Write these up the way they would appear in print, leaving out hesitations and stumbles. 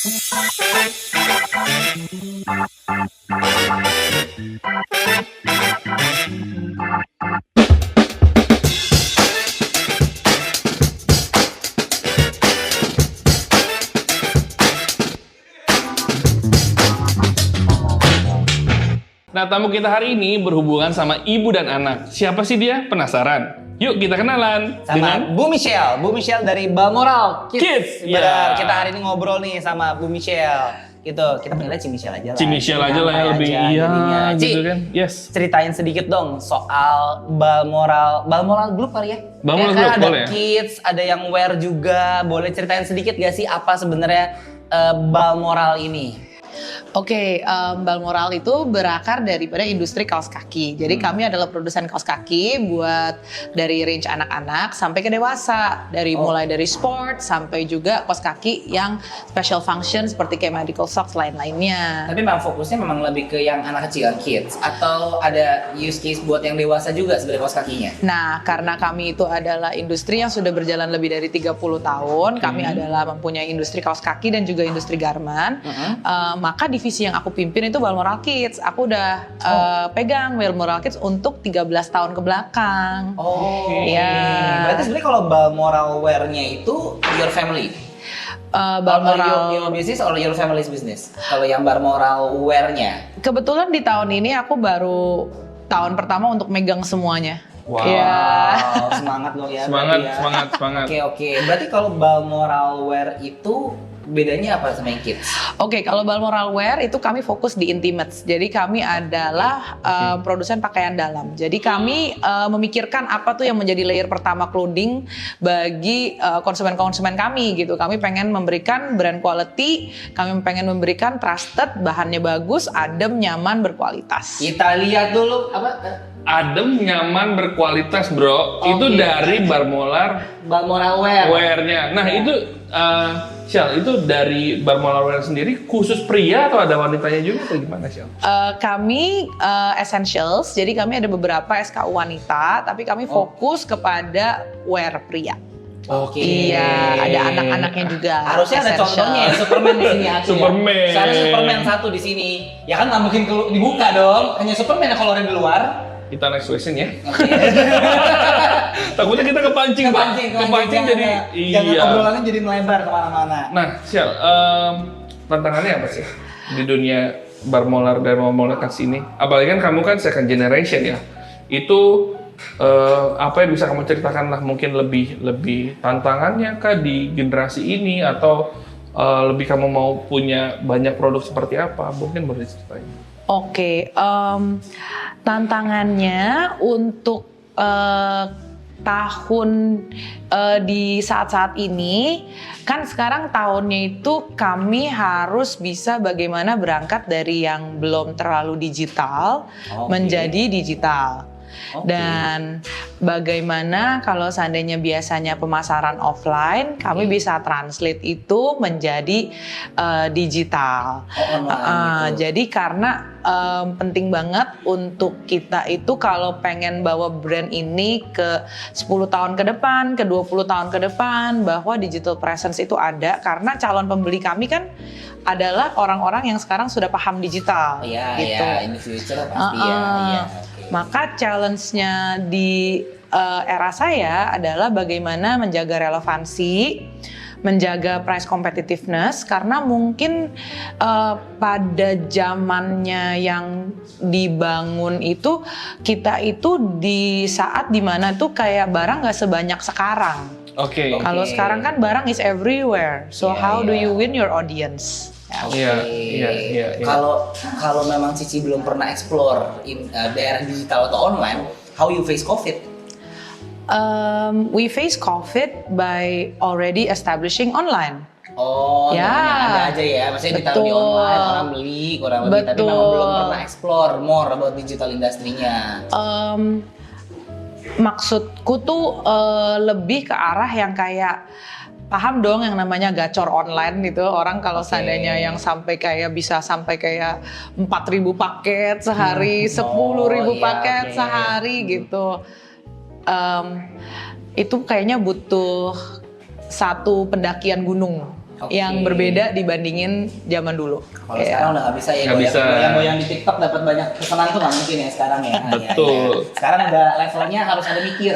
Nah, tamu kita hari ini berhubungan sama ibu dan anak. Siapa sih dia? Penasaran? Yuk kita kenalan Sama Bu Michelle dari Balmoral Kids. Benar, Ya. kita hari ini ngobrol nih sama Bu Michelle. Gitu, kita panggilnya Ci Michelle aja lah. Ci Michelle aja lah ya, lebih iya Ci, gitu kan. Yes. ceritain sedikit dong soal Balmoral Group kali ya. Balmoral Kan Group, ada boleh. kids, ada yang wear juga. Boleh ceritain sedikit gak sih apa sebenarnya Balmoral ini? Oke, Balmoral itu berakar daripada industri kaos kaki. Jadi kami adalah produsen kaos kaki buat dari range anak-anak sampai ke dewasa. Mulai dari sport sampai juga kaos kaki yang special function seperti kayak medical socks lain-lainnya. Tapi memang fokusnya memang lebih ke yang anak kecil, kids, atau ada use case buat yang dewasa juga sebenarnya kaos kakinya? Nah, karena kami itu adalah industri yang sudah berjalan lebih dari 30 tahun, kami adalah mempunyai industri kaos kaki dan juga industri garment, maka divisi yang aku pimpin itu Balmoral Kids. Aku udah pegang Balmoral Kids untuk 13 tahun ke belakang. Oh, iya. Berarti sebenarnya kalau Balmoral wear-nya itu your family? Balmoral your business or your family's business? Kalau yang Balmoral wear-nya? Kebetulan di tahun ini aku baru tahun pertama untuk megang semuanya. Wow. Iya. Wow, semangat dong ya. Semangat, berarti ya. semangat. Oke. Berarti kalau Balmoral wear itu bedanya apa sama yang kids? Oke, kalau Balmoral Wear itu kami fokus di intimates. Jadi kami adalah produsen pakaian dalam. Jadi kami memikirkan apa tuh yang menjadi layer pertama clothing bagi konsumen-konsumen kami gitu. Kami pengen memberikan brand quality, kami pengen memberikan trusted, bahannya bagus, adem, nyaman, berkualitas. Kita lihat dulu apa? Adem, nyaman, berkualitas, bro. Itu dari Balmoral Balmoral wear. Wear-nya. Nah, itu Shell, itu dari Balmoral Wear sendiri khusus pria atau ada wanitanya juga atau gimana, Shell? Kami essentials, jadi kami ada beberapa SKU wanita, tapi kami fokus kepada wear pria. Oke. Iya, ada anak-anaknya juga. Harusnya ada essential. contohnya ya, Superman di sini aku. Superman. Seharusnya Superman satu di sini. Ya kan nggak mungkin dibuka dong. Hanya Superman yang keluarin di luar. Kita next question ya. Takutnya kita kepancing, Pak. Kepancing jadi Jangan obrolannya jadi melebar kemana-mana. Nah, Shell, tantangannya apa sih di dunia Balmoral dan Balmoral Kids ini? Apalagi kan kamu kan second generation ya. Itu apa yang bisa kamu ceritakan lah, mungkin lebih tantangannya kah di generasi ini atau lebih kamu mau punya banyak produk seperti apa? Mungkin boleh ceritain. Oke, tantangannya untuk tahun di saat-saat ini, kan sekarang tahunnya itu kami harus bisa bagaimana berangkat dari yang belum terlalu digital menjadi digital. Dan bagaimana kalau seandainya biasanya pemasaran offline, kami bisa translate itu menjadi digital. Jadi karena penting banget untuk kita itu kalau pengen bawa brand ini ke 10 tahun ke depan, ke 20 tahun ke depan, bahwa digital presence itu ada, karena calon pembeli kami kan adalah orang-orang yang sekarang sudah paham digital. Iya, gitu. in the future pasti ya. Maka challenge-nya di era saya adalah bagaimana menjaga relevansi, menjaga price competitiveness, karena mungkin pada zamannya yang dibangun itu, kita itu di saat dimana tuh kayak barang nggak sebanyak sekarang. Oke. Kalau sekarang kan barang is everywhere, so how do you win your audience? Iya. Kalau memang Cici belum pernah explore daerah digital atau online, how you face COVID? We face COVID by already establishing online. Oh, ya, ada aja ya, maksudnya ditaruh di online, orang beli kurang lebih, tapi memang belum pernah explore more about digital industry-nya. Maksudku tuh lebih ke arah yang kayak paham dong yang namanya gacor online gitu. Orang kalau seandainya yang sampai kayak bisa sampai kayak 4.000 paket sehari, 10.000 paket sehari gitu. Itu kayaknya butuh satu pendakian gunung. Oke. yang berbeda dibandingin zaman dulu. Kalau sekarang udah nggak bisa ya, Nggak bisa. goyang-goyang di TikTok dapat banyak pesanan tuh nggak mungkin ya sekarang ya. Betul. Ya. Sekarang udah levelnya harus ada mikir.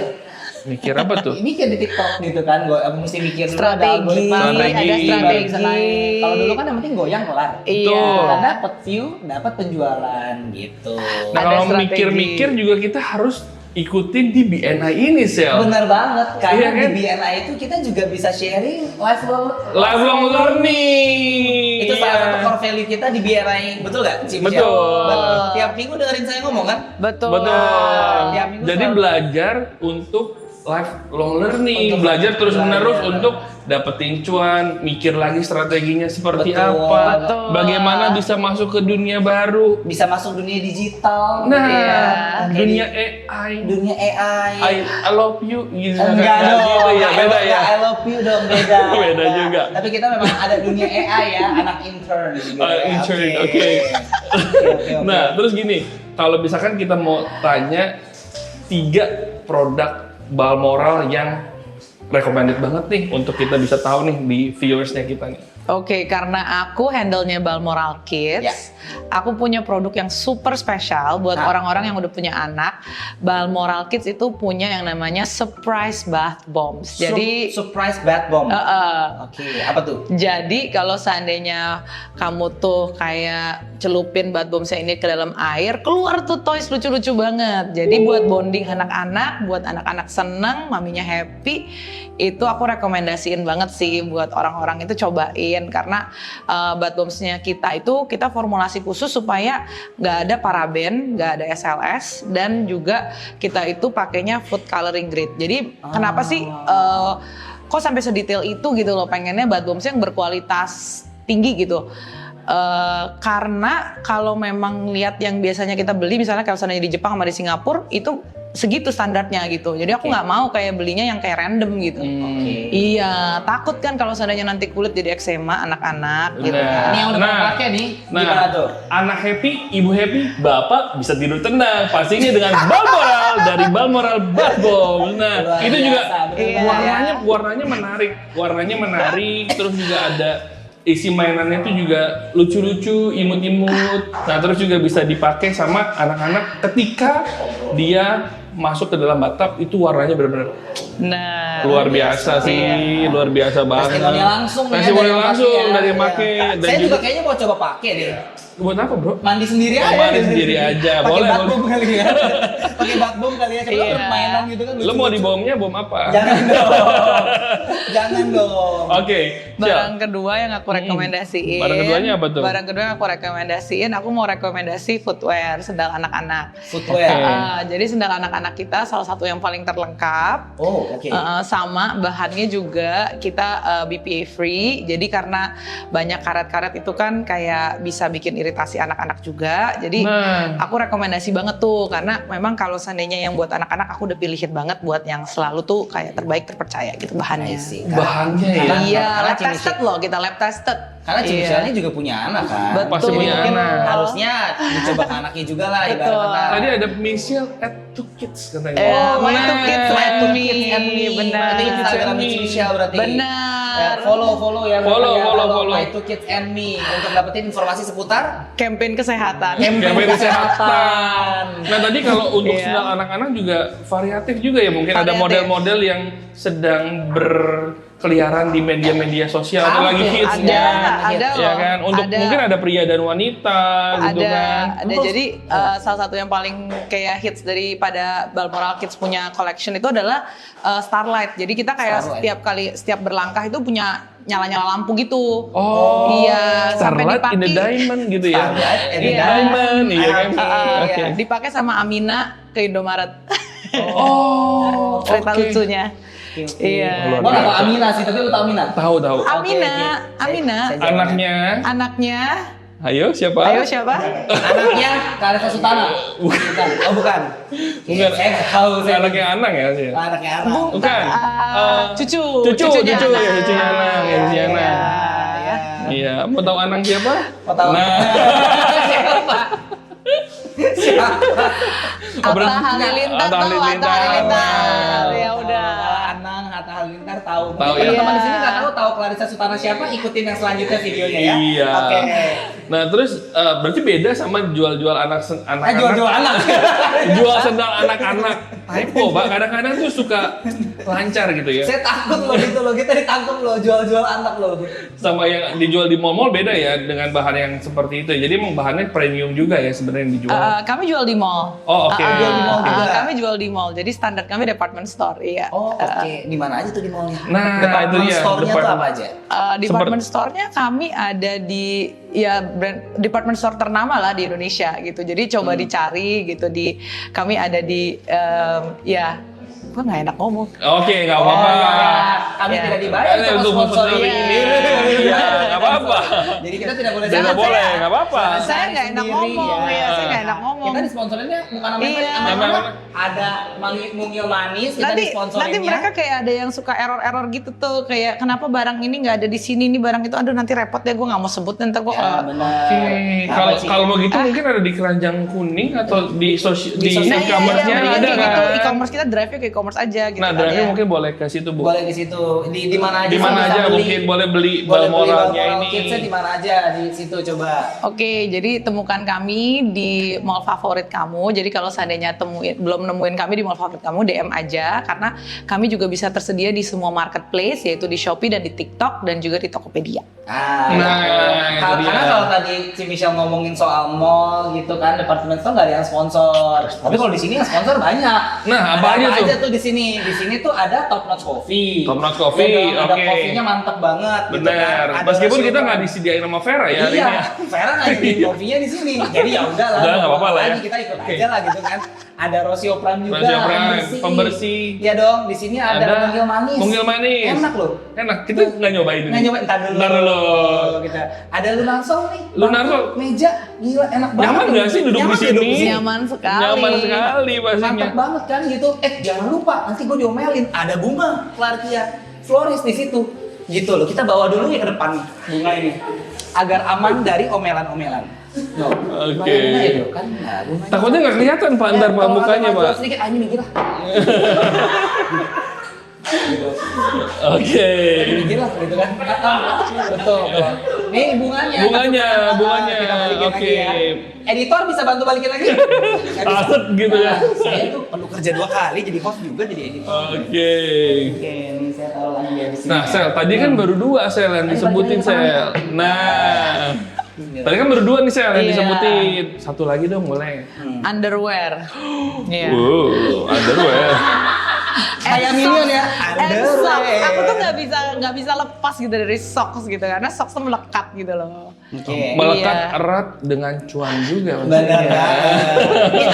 Mikir apa tuh? Mikir di TikTok gitu kan, mesti mikir dulu ada Strategi, algoritma, Strategi. ada baru bisa naik. strategi. Kalau dulu kan yang penting goyang kelar. Iya. Dan dapat view, dapat penjualan gitu. Nah Ada kalau strategi. mikir-mikir juga kita harus ikutin di BNI ini Sel. Bener banget, karena Iya kan? di BNI itu kita juga bisa sharing Lifelong learning. Itu salah satu Iya. core value kita di BNI, betul nggak? Cip? Betul. Tiap minggu dengerin saya ngomong kan? Betul. Betul. Tiap minggu Jadi selalu. belajar untuk lifelong learning, Untuk belajar terus menerus belajar. untuk dapetin cuan, mikir lagi strateginya seperti Betul. apa, Betul. bagaimana bisa masuk ke dunia baru. Bisa masuk dunia digital. Nah, Iya. dunia AI, Dunia AI. I love you, gitu. Enggak Nggak dong, gitu ya, beda ya. I love you dong, beda. Beda juga. Tapi kita memang ada dunia AI ya, anak intern gitu. Intern, ya. oke. Oke. Nah, terus gini, kalau misalkan kita mau tanya 3 produk Balmoral yang recommended banget nih untuk kita bisa tahu nih di viewersnya kita nih. Oke, karena aku handle-nya Balmoral Kids, Ya. aku punya produk yang super spesial buat Nah. orang-orang yang udah punya anak. Balmoral Kids itu punya yang namanya Surprise Bath Bombs. Jadi, surprise bath bomb. Oke, apa tuh? jadi kalau seandainya kamu tuh kayak celupin bath bombsnya ini ke dalam air, keluar tuh toys lucu-lucu banget. Jadi buat bonding anak-anak, buat anak-anak seneng, maminya happy, itu aku rekomendasiin banget sih buat orang-orang itu cobain karena bath bombsnya kita itu kita formulasi khusus supaya nggak ada paraben, nggak ada SLS, dan juga kita itu pakainya food coloring grade. Jadi kenapa sih kok sampai sedetail itu gitu loh, pengennya bath bombsnya yang berkualitas tinggi gitu. Karena kalau memang lihat yang biasanya kita beli, misalnya kalau misalnya di Jepang sama di Singapura itu segitu standarnya gitu. Jadi aku nggak mau kayak belinya yang kayak random gitu. Oke. Iya, takut kan kalau seandainya nanti kulit jadi eksema anak-anak gitu. Nah. Ini yang udah pernah pakai nih, gimana tuh? Anak happy, ibu happy, bapak bisa tidur tenang. Pastinya dengan Balmoral dari Balmoral Bath Bomb. Nah, Luar itu juga biasa, bener. warnanya menarik. Warnanya menarik, terus juga ada isi mainannya itu juga lucu-lucu, imut-imut. Nah, terus juga bisa dipakai sama anak-anak ketika dia masuk ke dalam bathtub, itu warnanya benar-benar Nah, luar biasa sih, Iya. luar biasa banget. Testimonial langsung ya, Testimonial yang langsung pakai ya. dari yang Iya. pakai. Dan Saya juga kayaknya mau coba pakai deh. buat apa, bro? Mandi sendiri Oh, aja. mandi sendiri aja. Pakai Boleh, bath boleh. bomb kali ya. Pakai bath bomb kali ya. Coba Iya. permainan gitu kan. Lo mau lucu-lucu. di bomnya bom apa? Jangan dong. Jangan dong. Oke, barang siap. kedua yang aku rekomendasiin. Barang keduanya apa tuh? Barang kedua yang aku rekomendasiin, aku mau rekomendasi footwear, sendal anak-anak. Footwear. Oke. Jadi sendal anak-anak kita salah satu yang paling terlengkap. Oh, oke. Sama bahannya juga kita BPA free. Jadi karena banyak karet-karet itu kan kayak bisa bikin iritasi anak-anak juga. Jadi Nah. aku rekomendasi banget tuh karena memang kalau seandainya yang buat anak-anak aku udah pilihin banget buat yang selalu tuh kayak terbaik terpercaya gitu bahannya. I see. Bahannya ya. Iya, Karena lab tested loh, kita lab tested. Karena cimicelnya juga punya anak kan. Betul. Pasti punya anak. Harusnya dicoba ke anaknya juga lah ibarat Betul. kata. Tadi ada Michelle at 2kids katanya. My Nah. two kids My and two me. kids and me. Benar. Itu Instagramnya Michelle berarti. Benar. Ya, follow ya. Follow, berarti ya, follow. My two kids and me untuk dapetin informasi seputar Campaign kesehatan. Campaign kesehatan. Nah tadi kalau untuk Iya. sendal anak-anak juga variatif juga ya, mungkin ada Variatif. model-model yang sedang berkeliaran di media-media sosial atau lagi Oke, hits ada ya loh. kan, untuk Ada. mungkin ada pria dan wanita gitu kan. Ada jadi salah satu yang paling kayak hits daripada Balmoral Kids punya collection itu adalah Starlight. Jadi kita kayak Starlight. setiap berlangkah itu punya nyala-nyala lampu gitu. Oh, Iya, sampai Starlight in the dipakai. Diamond gitu ya. Starlight in the Iya. Diamond, iya kan. Oke. Dipakai sama Amina ke Indomaret. Oh, Cerita oke. lucunya. Iya. Luar Gua nggak tahu biasa. Amina sih, tapi lu tahu Amina. Tahu. Amina, Oke. Amina. Saya jawab. Anaknya, Ayo siapa? ayo siapa? Anaknya Karesa Sutana. Bukan. Oh, bukan. Bukan. Saya nggak tahu. Saya Anaknya Anang ya? Sih? Anaknya Ana. Bukan. Cucu. Cucu Cucunya ya, Anang. cucunya Anang, ya, cucunya Anang. Iya. Iya, mau tahu Anang siapa? Mau tahu? Nah, Atta Halilintar Atta tuh, Atta Halilintar. Halilintar. Ya udah. Anang, Hatta Halilintar tahu tahu. Tahu, Mungkin ya. teman-teman di sini nggak tahu Clarissa Sutana siapa, ikutin yang selanjutnya videonya ya. Iya. Oke. Nah terus berarti beda sama jual-jual anak-anak. Jual-jual anak. Jual sendal anak-anak. Typo, Pak. Kadang-kadang tuh suka lancar gitu ya. Saya takut loh gitu loh, kita ditangkap loh jual-jual anak loh. Sama yang dijual di mall-mall beda ya dengan bahan yang seperti itu. Jadi emang bahannya premium juga ya sebenarnya yang dijual. Kami jual di mall. Oh, oke. Jual di mall juga. Kami jual di mall. Jadi standar kami department store, iya. Oh oke, di mana aja tuh di mallnya? Nah, Department itu dia, store-nya tuh department. apa aja? Department store-nya kami ada di brand department store ternama lah di Indonesia gitu. Jadi coba dicari gitu kami ada di gue nggak enak ngomong. Oke, nggak apa-apa. Kami Ya. tidak dibayar sama Untuk sponsor sponsor ini. Iya, nggak apa-apa. Jadi kita tidak boleh Tidak boleh, nggak apa-apa. Saya nggak enak ngomong ya, saya nggak enak ngomong. Kita disponsorinnya bukan sama Iya. sama ada mungil manis, kita disponsorinnya. Nanti mereka kayak ada yang suka error gitu tuh, kayak kenapa barang ini nggak ada di sini, ini barang itu, aduh nanti repot ya, gue nggak mau sebut nanti gue. Ya, benar. Oke, Apa sih? kalau mau gitu mungkin ada di keranjang kuning atau di sosial e-commerce-nya iya, ada gitu. kan? E-commerce kita drive-nya ke e-commerce aja gitu. Nah, kan, drive-nya ya. mungkin boleh ke situ, Bu. Boleh ke situ. Di mana aja? Di mana sih aja bisa beli? mungkin boleh beli Boleh beli Balmoralnya Balmoral ini. Kidsnya di mana aja di situ coba. Oke, jadi temukan kami di mall favorit kamu. Jadi kalau seandainya belum nemuin kami di mall favorit kamu, DM aja karena kami juga bisa tersedia di semua marketplace, yaitu di Shopee dan di TikTok dan juga di Tokopedia. Nah, itu dia. Karena kalau tadi si Michelle ngomongin soal mall gitu kan, department store nggak ada yang sponsor. Tapi kalau di sini yang sponsor banyak. Nah, apa Ada aja tuh? tuh di sini? Di sini tuh ada Top Notch Coffee. Top Notch Coffee, Ya dong, ada oke. kopinya mantep banget. gitu Bener. kan. Ada Meskipun rasio kita nggak brand. disediain sama Vera ya hari Iya, ini ya. Vera nggak nyediain kopinya di sini. Jadi ya udah lah. Udah, nggak apa-apa lah ya. Lagi kita ikut Oke. aja lah gitu kan. Ada Rosio Prime juga, Rosio Prime, pembersih. Iya dong, di sini ada mungil manis. Mungil manis. Enak loh. Enak. Kita nggak nyobain ini. Nggak nyoba, entar dulu. Ntar dulu. Kita ada Lunarsol nih. Lunarsol. Bangku, meja, gila enak banget. Nyaman nggak sih duduk di Nyaman sini? Nyaman sekali. Nyaman sekali pastinya. Mantap banget kan gitu. Jangan lupa nanti gue diomelin. Ada bunga Clarkia Floris di situ. Gitu loh. Kita bawa dulu ya ke depan bunga ini. Agar aman dari omelan-omelan. No. Oke. Bunga itu kan. Nah, bunganya. Takutnya nggak kelihatan Pak ntar Pak kalau mukanya ada Pak. maju sedikit aja minggir lah. Gitu. Oke. Minggir lah gitu kan. Betul. Nih bunganya. Bunganya, bunganya. Kita balikin Oke. lagi ya. Editor bisa bantu balikin lagi? Aset gitu ya. Nah, saya tuh perlu kerja 2 kali jadi host juga jadi editor. Oke. Oke, ini saya taruh lagi ya di sini. Nah, Sel, tadi kan baru 2 Sel yang disebutin Sel. Nah, tadi kan baru 2 nih Sel yang Iya. disebutin. Satu lagi dong boleh. Underwear. Iya. Wow, underwear. Kayak Minion ya. Underwear. Aku tuh nggak bisa lepas gitu dari socks gitu karena socks tuh melekat gitu loh. Oke. Melekat Iya. erat dengan cuan juga. Benar maksudnya. banget. Ini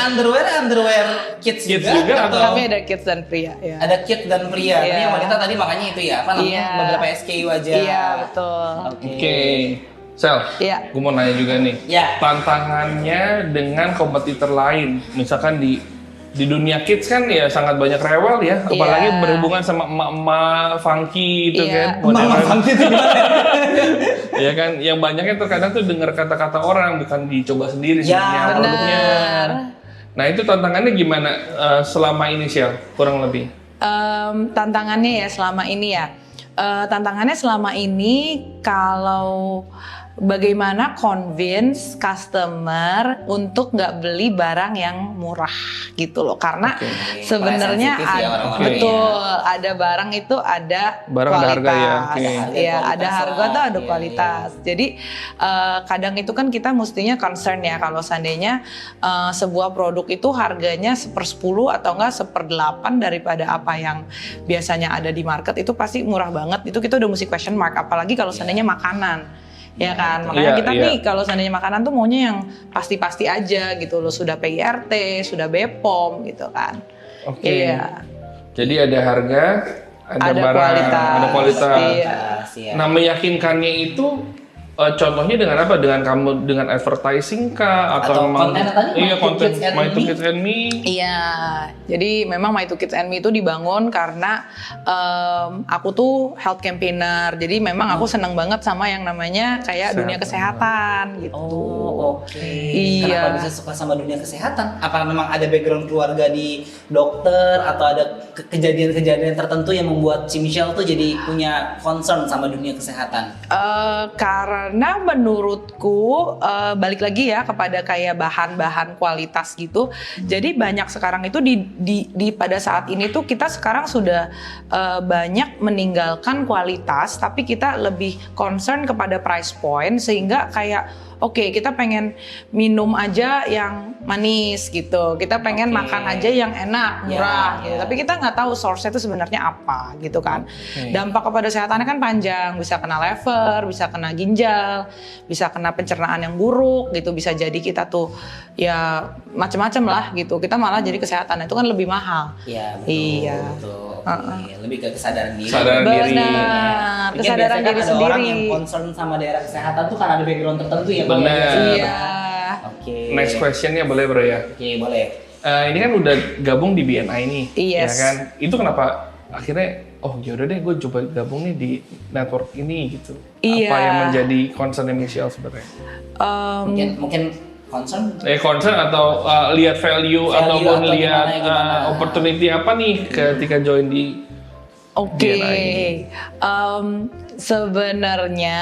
underwear kids Kids juga, juga atau Kami ada kids dan pria ya. ada kids dan pria. Iya. Ini yang wanita tadi makanya itu ya, apa namanya? Iya. Beberapa SKU aja. Iya betul. Oke. Sel, Iya. gue mau nanya juga nih. Ya. Tantangannya dengan kompetitor lain, misalkan di dunia kids kan ya sangat banyak rewel ya, apalagi Iya. berhubungan sama emak-emak funky itu Iya. kan. Mama Fanti itu gimana? Ya kan, yang banyaknya terkadang tuh dengar kata-kata orang bukan dicoba sendiri Ya, sebenarnya benar. produknya. Nah itu tantangannya gimana selama ini Sial, kurang lebih? Tantangannya ya selama ini ya. Tantangannya selama ini kalau bagaimana convince customer untuk nggak beli barang yang murah gitu loh, karena Oke. sebenarnya Sensitif ya orang-orang betul ada barang itu ada Barang ada harga ya, kualitas. oke. Iya, ada Kualitas harga lah, tuh ada iya, kualitas. Jadi kadang itu kan kita mestinya concern ya kalau seandainya sebuah produk itu harganya 1/10 atau enggak 1/8 daripada apa yang biasanya ada di market, itu pasti murah banget. Itu kita udah mesti question mark, apalagi kalau seandainya makanan. Ya kan, makanya Iya, kita iya. nih kalau seandainya makanan tuh maunya yang pasti-pasti aja gitu loh, sudah PIRT, sudah BPOM gitu kan. Oke. Iya. Jadi ada harga, ada barang, kualitas. ada kualitas. Iya. Iya. Nah meyakinkannya itu contohnya dengan apa? Dengan kamu dengan advertising kah Atau memang kontennya tadi, iya My Two konten Kids and My Two Me? Kids and Me. Iya, jadi memang My Two Kids and Me itu dibangun karena aku tuh health campaigner. Jadi memang aku senang banget sama yang namanya kayak dunia kesehatan gitu. Oh, oke. Iya. Kenapa bisa suka sama dunia kesehatan? Apa memang ada background keluarga di dokter atau ada kejadian-kejadian tertentu yang membuat si Michelle tuh jadi punya concern sama dunia kesehatan? Karena menurutku balik lagi ya kepada kayak bahan-bahan kualitas gitu. Jadi banyak sekarang itu di pada saat ini tuh kita sekarang sudah banyak meninggalkan kualitas, tapi kita lebih concern kepada price point sehingga kayak oke, kita pengen minum aja yang manis gitu. Kita pengen makan aja yang enak, murah gitu. Tapi kita nggak tahu source-nya itu sebenarnya apa gitu kan. Dampak kepada kesehatannya kan panjang, bisa kena liver, bisa kena ginjal, bisa kena pencernaan yang buruk gitu. Bisa jadi kita tuh ya macam-macam lah gitu. Kita malah jadi kesehatan itu kan lebih mahal. Iya, betul. Iya. Betul. Oke, lebih ke kesadaran diri. Kesadaran diri. Benar, Mungkin kesadaran biasanya kan diri ada orang sendiri. yang concern sama daerah kesehatan tuh karena ada background tertentu ya. Bang? Benar. Iya. Oke. Next questionnya boleh bro ya? Oke, boleh. Ini kan udah gabung di BNI nih, Yes. ya kan? Itu kenapa akhirnya, oh yaudah deh gue coba gabung nih di network ini gitu. Iya. Apa yang menjadi concern Michelle sebenarnya? Mungkin concern. Concern atau lihat value ataupun atau lihat gimana. opportunity apa nih ketika join di Oke, BNI? Sebenarnya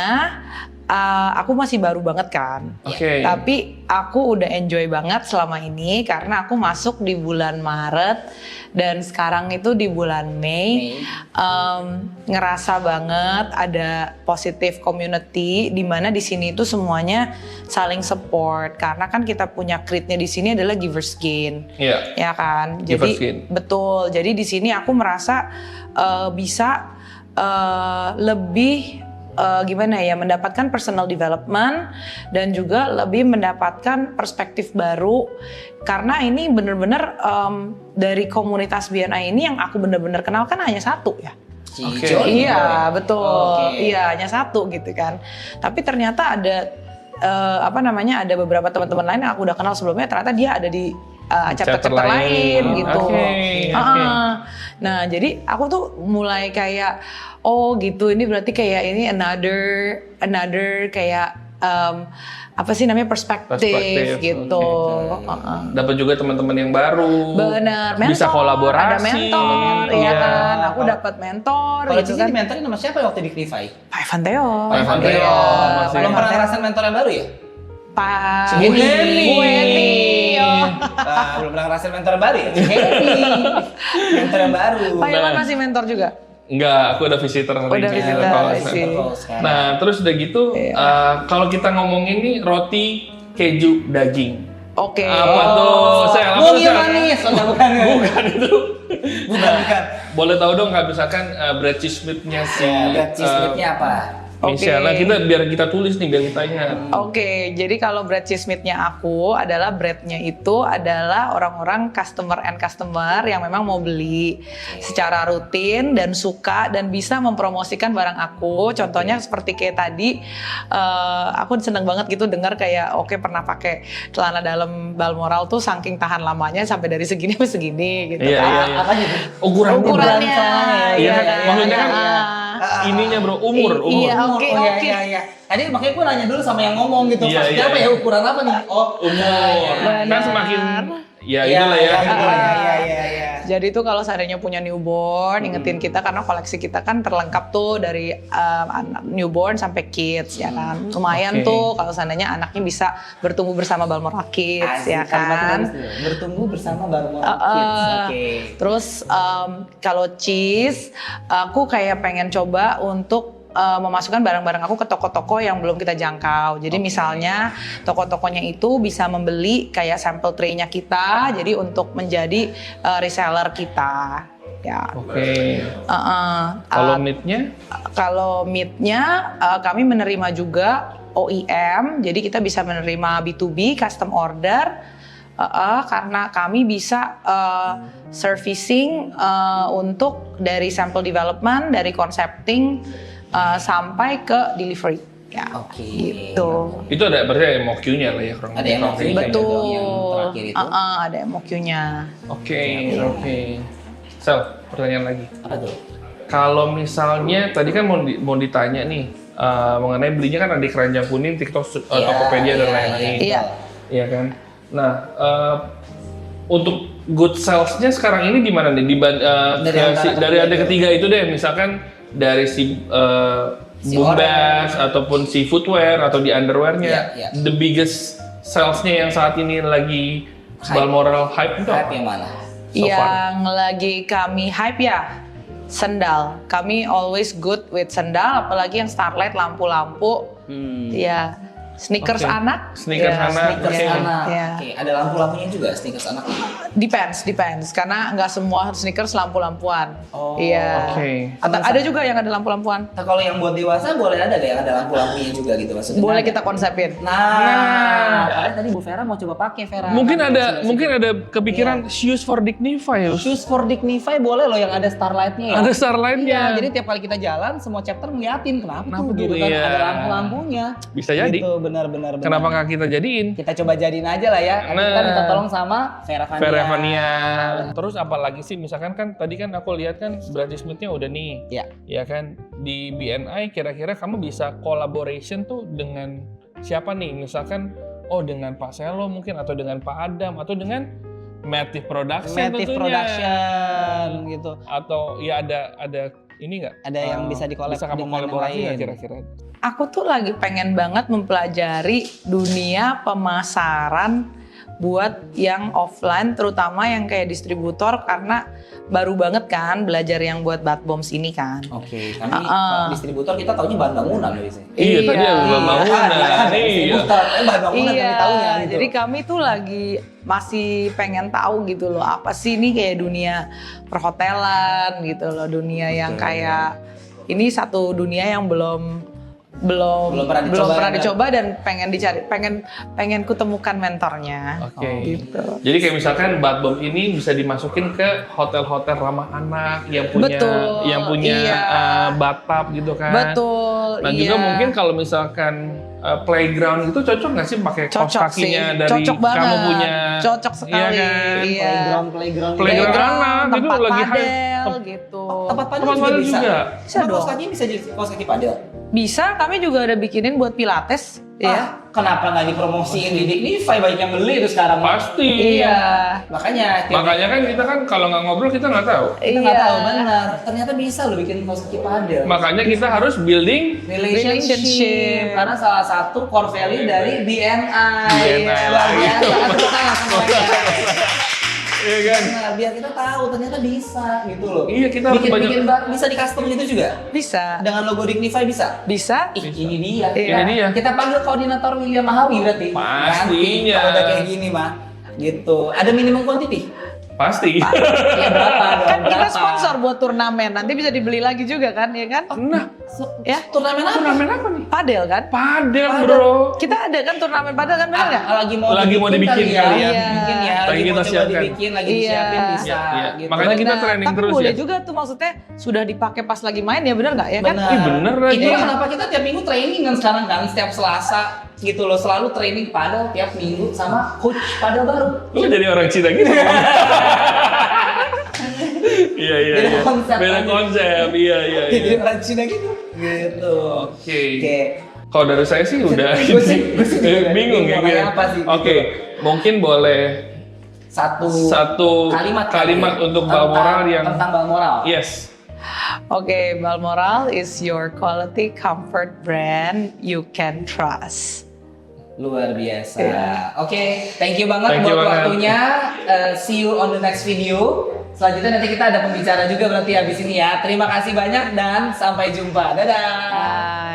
aku masih baru banget kan. Oke. Tapi aku udah enjoy banget selama ini karena aku masuk di bulan Maret dan sekarang itu di bulan Mei. Ngerasa banget ada positive community di mana di sini itu semuanya saling support karena kan kita punya creed-nya di sini adalah givers gain. Iya. Ya kan? Givers Jadi gain. betul. Jadi di sini aku merasa bisa lebih gimana ya, mendapatkan personal development dan juga lebih mendapatkan perspektif baru karena ini bener-bener dari komunitas BNI ini yang aku bener-bener kenal kan hanya satu ya. Oke. Iya betul, Oke. iya hanya satu gitu kan. Tapi ternyata ada ada beberapa teman-teman lain yang aku udah kenal sebelumnya ternyata dia ada di chapter lain gitu. Oke. Nah jadi aku tuh mulai kayak oh gitu, ini berarti kayak ini another kayak apa sih namanya perspektif gitu. Dapat juga teman-teman yang baru. Benar, mentor, Bisa kolaborasi. ada mentor, ya Iya. kan. Aku dapat mentor Kalau gitu Cici kan. dimentorin sama siapa waktu di Clify? Pak Evan Theo. Pak Evan Theo, Iya, masih. Belum pernah ngerasain mentor yang baru ya? Pak Bu Heni. Bu Heni. Oh. Belum pernah ngerasain mentor yang baru ya? Mentor yang baru. Pak Evan masih mentor juga. Enggak, aku udah visitor hari Udah ini. visitor, Kalau- I see. Nah, terus udah gitu, kalau kita ngomongin nih roti keju daging. Oke. Apa tuh? Sel, apa Mungil tuh, Sel? manis. Oh, bukan. Bukan itu. Bukan. Boleh tahu dong nggak misalkan bread cheese meat-nya si Bread cheese meat-nya apa? Michelle. Nah, biar kita tulis nih, biar kita ingat. Oke, jadi kalau bread cheese meat-nya aku adalah breadnya itu adalah orang-orang customer yang memang mau beli secara rutin dan suka dan bisa mempromosikan barang aku. Contohnya seperti kayak tadi, aku seneng banget gitu dengar kayak oke pernah pakai celana dalam Balmoral tuh saking tahan lamanya sampai dari segini sampai segini gitu Iya, kan. iya, iya. Apa gitu? Ukurannya, Iya, kan? maksudnya kan ininya bro, umur. Iya, oke. Iya. Tadi makanya gue nanya dulu sama yang ngomong gitu. Iya, Maksudnya iya, apa iya. ya, ukuran apa nih? Oh, Umur. Kan Benar. semakin ya itulah ya. Iya. Jadi tuh kalau seandainya punya newborn, ingetin kita karena koleksi kita kan terlengkap tuh dari newborn sampai kids ya kan. Lumayan Oke. tuh kalau seandainya anaknya bisa bertumbuh bersama Balmoral Kids ya kan. Bertumbuh bersama Balmoral Uh-uh. Kids. Oke. Terus kalau cheese, aku kayak pengen coba untuk memasukkan barang-barang aku ke toko-toko yang belum kita jangkau. Jadi misalnya toko-tokonya itu bisa membeli kayak sampel tray-nya kita, jadi untuk menjadi reseller kita. Ya. Oke. Kalau Meat-nya? Kalau meat-nya kami menerima juga OEM, jadi kita bisa menerima B2B custom order karena kami bisa servicing untuk dari sample development, dari concepting sampai ke delivery. Ya, Oke. gitu. Itu berarti ada MOQ-nya lah ya. kurang Ada lebih. MOQ -nya. Betul. Yang terakhir itu. Ada MOQ-nya. Oke. Sel, pertanyaan lagi. Apa tuh? Kalau misalnya tadi kan mau ditanya nih mengenai belinya kan ada di Keranjang Kuning, TikTok, Tokopedia dan lain-lain. Iya. Iya kan. Nah, untuk good sales-nya sekarang ini di mana nih? Dari ada ketiga itu deh, misalkan dari si Bombas ataupun si footwear atau di underwear-nya, the biggest sales-nya yang saat ini lagi Balmoral hype itu Hype yang mana? Yang lagi kami hype ya sendal. Kami always good with sendal, apalagi yang Starlight lampu-lampu. Ya, sneakers anak. Sneakers anak. Sneakers anak. Ya. Oke, ada lampu-lampunya juga sneakers anak. Depends. Karena nggak semua sneakers lampu-lampuan. Oh, iya. Oke. Ada juga yang ada lampu-lampuan. Nah, kalau yang buat dewasa boleh ada gak yang ada lampu-lampunya juga gitu maksudnya? Boleh Ada? kita konsepin. Karena tadi Bu Vera mau coba pakai Vera. Mungkin ada kepikiran shoes for Dignify ya. Shoes for Dignify boleh loh yang ada Starlight-nya ya. Ada Starlight-nya. Iya, jadi tiap kali kita jalan semua chapter ngeliatin kenapa Kenapa tuh gitu tuh, kan iya. ada lampu-lampunya. Bisa jadi. Gitu, benar. Kenapa nggak kita jadiin? Kita coba jadiin aja lah ya. Nanti kita Nah. minta tolong sama Vera Vania. Vera Vania. Terus apalagi sih, misalkan kan tadi kan aku lihat kan Bradley Smith-nya udah nih. Iya. Ya kan, di BNI kira-kira kamu bisa collaboration tuh dengan siapa nih? Misalkan dengan Pak Selo mungkin, atau dengan Pak Adam, atau dengan Mative Production Mative tentunya. Production gitu. Atau ya ada ini nggak? Ada yang bisa di-collab bisa kamu dengan yang kolaborasi nggak lain. kira-kira? Aku tuh lagi pengen banget mempelajari dunia pemasaran buat yang offline, terutama yang kayak distributor, karena baru banget kan belajar yang buat Bad Bombs ini kan. Oke, kami distributor kita taunya bahan bangunan loh biasanya. Iya, tadi ada bahan bangunan. Ada distributor, bahan bangunan kami taunya gitu. Jadi kami tuh lagi masih pengen tahu gitu loh, apa sih ini kayak dunia perhotelan gitu loh, dunia yang kayak ini satu dunia yang belum pernah dicoba dan pengen kutemukan mentornya. Oke. Gitu. Jadi kayak misalkan Bad Bomb ini bisa dimasukin ke hotel-hotel ramah anak yang punya bathtub gitu kan. Betul. Nah juga mungkin kalau misalkan playground itu cocok nggak sih pakai kaos Cocok kakinya sih. dari Cocok banget. kamu punya? Cocok sekali. Iya kan? Iya. Playground anak itu tempat lagi hype. padel gitu. Tempat padel Tempat juga padel bisa. juga. Bisa Kaos dong. kakinya bisa jadi kaos kaki padel. Bisa, kami juga ada bikinin buat pilates. Ya. Kenapa nggak dipromosiin di Dignify, banyak yang beli itu sekarang. Pasti. Iya. Makanya Kan kita kan kalau nggak ngobrol kita nggak tahu. kita nggak tahu benar. Ternyata bisa loh bikin kaos kaki padel. Makanya kita harus building Relationship. Karena salah satu core value dari BNI. BNI Luar lagi. biasa. Tepuk tangan semuanya. Iya kan? Nah, biar kita tahu ternyata bisa gitu loh. Iya, kita harus bikin bisa di custom gitu juga. Bisa. Dengan logo Dignify bisa. Bisa. Ini dia. Iya. Ini dia. Kita panggil koordinator William Mahawi berarti. Pastinya. Nanti kalau udah kayak gini mah. Gitu. Ada minimum quantity? Pasti. Ya berapa dong? Kan kita Berapa? sponsor buat turnamen, nanti bisa dibeli lagi juga kan, ya kan? Nah, Ya, Turnamen apa? turnamen apa nih? padel kan? Padel, bro. Kita ada kan turnamen padel kan, benar nggak? Lagi mau dibikin kali ya. Iya. Mungkin ya. Lagi Lagi kita mau coba siapkan. dibikin, lagi Iya. disiapin bisa. Iya. Gitu. Makanya kita Benar. training Tapi terus boleh ya. juga tuh, maksudnya sudah dipakai pas lagi main ya, benar nggak ya kan? Benar. Ih, bener lagi. Itu kenapa kita tiap minggu training kan sekarang kan setiap Selasa gitu loh, selalu training padel tiap minggu sama coach padel baru. Lu jadi orang Cina gitu. Iya. Beda konsep Beda aja. konsep. Iya. Jadi orang Cina gitu. Gitu. Oke. Oke. Kalau dari saya sih udah Gue sih juga bingung ya. mau nanya apa sih. Oke, mungkin boleh Satu kalimat untuk Balmoral yang tentang Balmoral. yes. Oke, Balmoral is your quality comfort brand you can trust. Luar biasa. Iya. Oke, thank you banget Thank you buat banget. waktunya. See you on the next video. Selanjutnya nanti kita ada pembicara juga berarti habis ini ya. Terima kasih banyak dan sampai jumpa. Dadah. Bye.